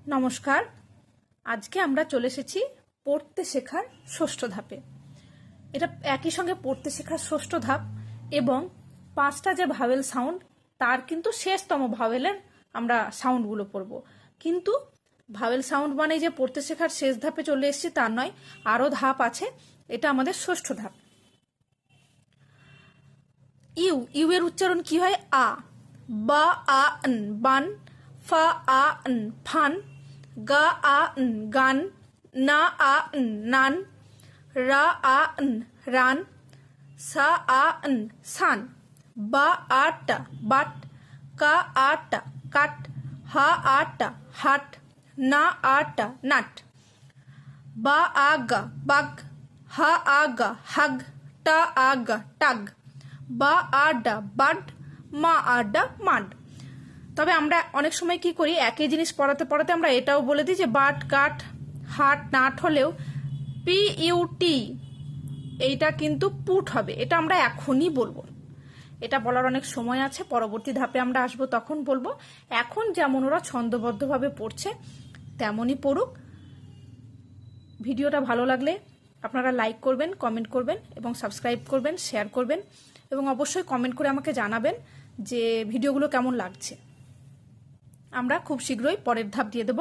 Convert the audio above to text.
নমস্কার। আজকে আমরা চলে এসেছি পড়তে শেখার ষষ্ঠ ধাপে। এটা একই সঙ্গে পড়তে শেখার ষষ্ঠ ধাপ এবং পাঁচটা যে ভাওয়েল সাউন্ড তার কিন্তু শেষতম ভাওয়েলের আমরা সাউন্ডগুলো পড়ব। কিন্তু ভাওয়েল সাউন্ড মানে যে পড়তে শেখার শেষ ধাপে চলে এসেছি তা নয়, আরও ধাপ আছে। এটা আমাদের ষষ্ঠ ধাপ। ইউ ইউ এর উচ্চারণ কি হয়? আ। বা আ ন বান, ফা আ ন ফান, গা আ ন গান, না আ ন নান, রা আ ন রান, সা আ ন সান, বা আ টা বাট, কা আ টা কাট, হা আ টা হাট, না আ টা নাট, বা আ গা বাগ, হা আ গা হাগ, টা আ গা টাগ, বা আডা বাড, মা আডা মাড। তবে আমরা অনেক সময় কি করি, একই জিনিস পড়াতে পড়াতে আমরা এটাও বলে দিই যে বাট কাট হাট নাট হলেও PUT এইটা কিন্তু পুট হবে। এটা আমরা এখনই বলবো। এটা বলার অনেক সময় আছে, পরবর্তী ধাপে আমরা আসবো তখন বলবো। এখন যেমন ওরা ছন্দবদ্ধভাবে পড়ছে তেমনই পড়ুক। ভিডিওটা ভালো লাগলে আপনারা লাইক করবেন, কমেন্ট করবেন এবং সাবস্ক্রাইব করবেন, শেয়ার করবেন এবং অবশ্যই কমেন্ট করে আমাকে জানাবেন যে ভিডিওগুলো কেমন লাগছে। আমরা খুব শীঘ্রই পরের ধাপ দিয়ে দেব।